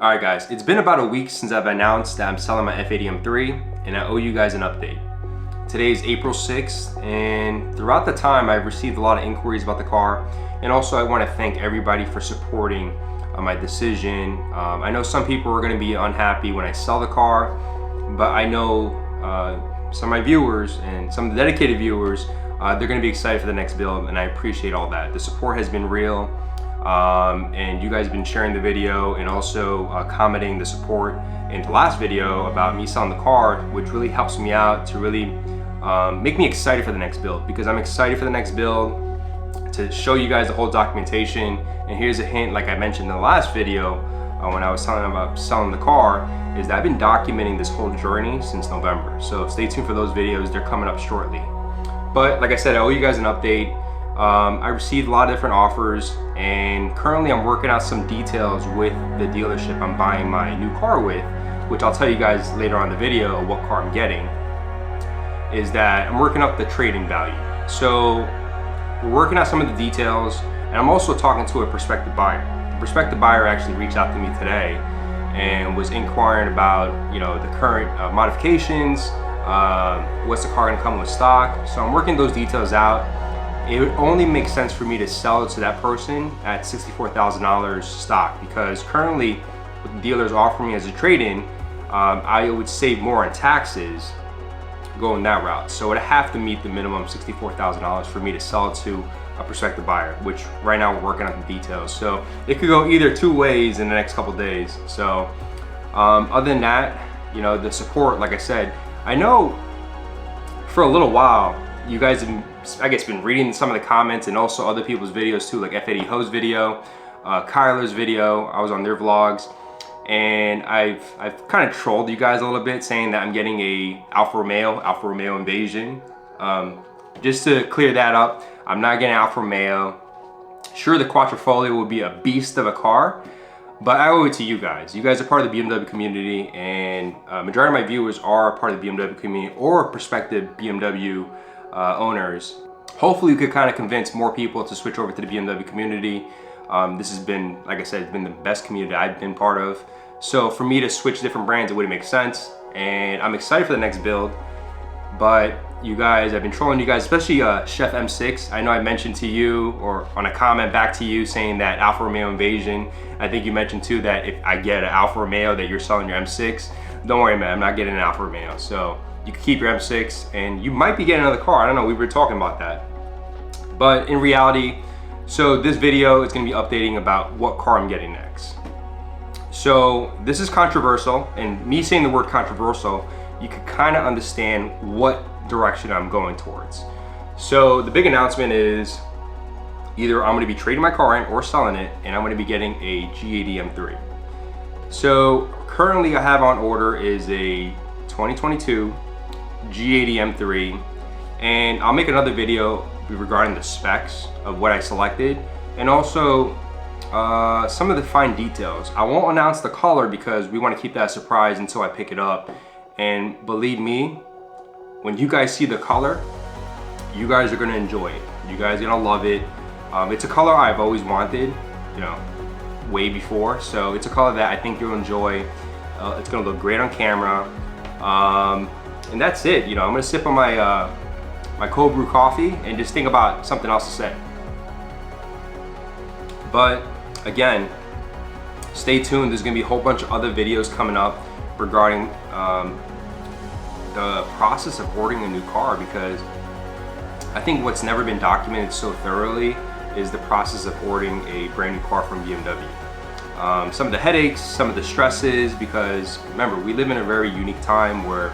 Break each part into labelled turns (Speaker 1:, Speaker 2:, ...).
Speaker 1: Alright guys, it's been about a week since I've announced that I'm selling my F80 M3 and I owe you guys an update. Today is April 6th and throughout the time I've received a lot of inquiries about the car, and also I want to thank everybody for supporting my decision. I know some people are going to be unhappy when I sell the car, but I know some of my viewers and some of the dedicated viewers, they're going to be excited for the next build, and I appreciate all that. The support has been real. And you guys have been sharing the video and also commenting the support in the last video about me selling the car, which really helps me out to really make me excited for the next build, because I'm excited for the next build to show you guys the whole documentation. And here's a hint, like I mentioned in the last video when I was telling about selling the car, is that I've been documenting this whole journey since November. So stay tuned for those videos, they're coming up shortly. But like I said, I owe you guys an update. I received a lot of different offers, and currently I'm working out some details with the dealership I'm buying my new car with, which I'll tell you guys later on in the video what car I'm getting. Is that I'm working up the trade-in value. So we're working out some of the details, and I'm also talking to a prospective buyer. The prospective buyer actually reached out to me today and was inquiring about, you know, the current modifications, what's the car gonna come with stock. So I'm working those details out. It would only make sense for me to sell it to that person at $64,000 stock, because currently what the dealers offer me as a trade-in, I would save more on taxes going that route. So it would have to meet the minimum $64,000 for me to sell it to a prospective buyer, which right now we're working on the details. So it could go either two ways in the next couple days. So other than that, you know, the support, like I said, I know for a little while you guys have, I guess, been reading some of the comments and also other people's videos too, like F80 Ho's video, Kyler's video. I was on their vlogs, and I've kind of trolled you guys a little bit, saying that I'm getting a Alfa Romeo Invasion. Just to clear that up, I'm not getting Alfa Romeo. Sure, the Quattrofoglio would be a beast of a car, but I owe it to you guys. You guys are part of the BMW community, and majority of my viewers are part of the BMW community or prospective BMW owners. Hopefully we could kind of convince more people to switch over to the BMW community. This has been, like I said, it's been the best community I've been part of. So for me to switch different brands, it wouldn't make sense. And I'm excited for the next build. But you guys, I've been trolling you guys, especially Chef M6. I know I mentioned to you, or on a comment back to you, saying that Alfa Romeo Invasion. I think you mentioned too that if I get an Alfa Romeo that you're selling your M6, don't worry, man, I'm not getting an Alfa Romeo. So you can keep your M6 and you might be getting another car. I don't know, we were talking about that. But in reality, so this video is gonna be updating about what car I'm getting next. So this is controversial, and me saying the word controversial, you can kind of understand what direction I'm going towards. So the big announcement is either I'm gonna be trading my car in or selling it, and I'm gonna be getting a G80 M3. So currently I have on order is a 2022 G80 M3, and I'll make another video regarding the specs of what I selected, and also some of the fine details. I won't announce the color because we want to keep that a surprise until I pick it up. And believe me, when you guys see the color, you guys are going to enjoy it. You guys are going to love it. It's a color I've always wanted, you know, way before. So it's a color that I think you'll enjoy. It's going to look great on camera. And that's it. You know, I'm gonna sip on my my cold brew coffee and just think about something else to say. But again, stay tuned. There's gonna be a whole bunch of other videos coming up regarding the process of ordering a new car, because I think what's never been documented so thoroughly is the process of ordering a brand new car from BMW. Some of the headaches, some of the stresses, because remember, we live in a very unique time where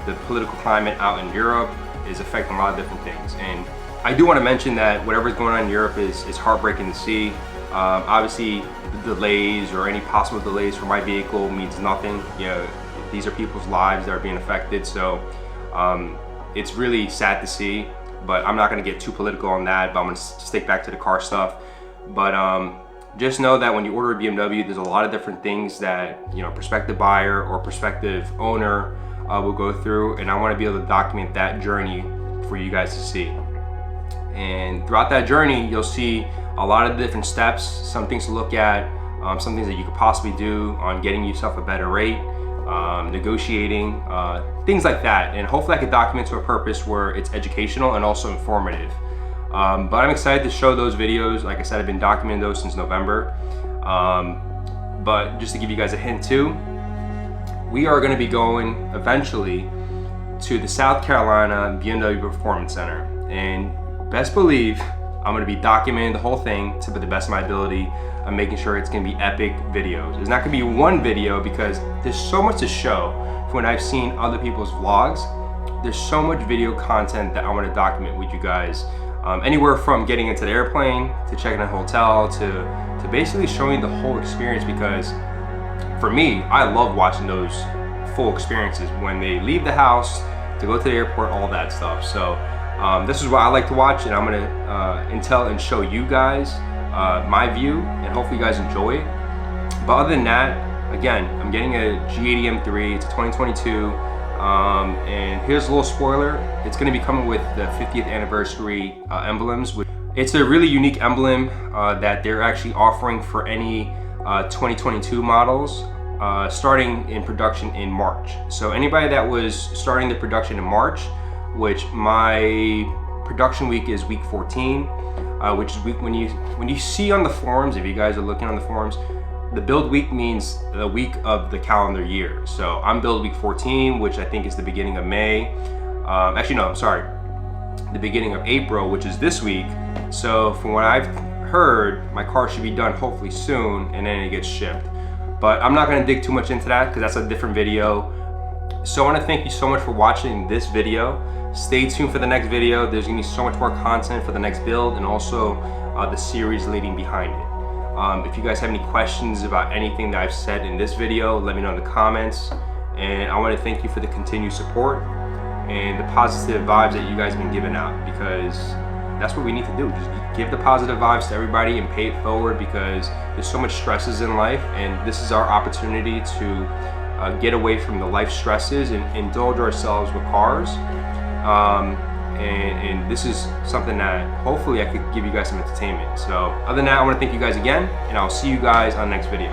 Speaker 1: the political climate out in Europe is affecting a lot of different things. And I do want to mention that whatever's going on in Europe is heartbreaking to see. Obviously, the delays or any possible delays for my vehicle means nothing. You know, these are people's lives that are being affected. So it's really sad to see, but I'm not going to get too political on that, but I'm going to stick back to the car stuff. But just know that when you order a BMW, there's a lot of different things that, you know, prospective buyer or prospective owner will go through, and I want to be able to document that journey for you guys to see. And throughout that journey, you'll see a lot of different steps, some things to look at, some things that you could possibly do on getting yourself a better rate, negotiating, things like that. And hopefully I could document to a purpose where it's educational and also informative. But I'm excited to show those videos. Like I said, I've been documenting those since November. But just to give you guys a hint too, we are going to be going eventually to the South Carolina BMW Performance Center. And best believe I'm going to be documenting the whole thing to the best of my ability. I'm making sure it's going to be epic videos. It's not going to be one video because there's so much to show. From when I've seen other people's vlogs, there's so much video content that I want to document with you guys. Anywhere from getting into the airplane, to checking a hotel, to basically showing the whole experience, because for me, I love watching those full experiences when they leave the house to go to the airport, all that stuff. So this is what I like to watch, and I'm gonna tell and show you guys my view, and hopefully you guys enjoy it. But other than that, again, I'm getting a G80 M3, it's a 2022, and here's a little spoiler, it's gonna be coming with the 50th anniversary emblems. It's a really unique emblem that they're actually offering for any 2022 models, starting in production in March. So anybody that was starting the production in March, which my production week is week 14, which is week when you see on the forums, if you guys are looking on the forums, the build week means the week of the calendar year. So I'm build week 14, which I think is the beginning of May. Actually, no, I'm sorry, the beginning of April, which is this week. So from what I've heard, my car should be done hopefully soon, and then it gets shipped. But I'm not gonna dig too much into that because that's a different video. So I wanna thank you so much for watching this video. Stay tuned for the next video. There's gonna be so much more content for the next build, and also the series leading behind it. If you guys have any questions about anything that I've said in this video, let me know in the comments. And I wanna thank you for the continued support and the positive vibes that you guys have been giving out, because that's what we need to do. Just give the positive vibes to everybody and pay it forward, because there's so much stresses in life, and this is our opportunity to get away from the life stresses and indulge ourselves with cars. And this is something that hopefully I could give you guys some entertainment. So other than that, I want to thank you guys again, and I'll see you guys on the next video.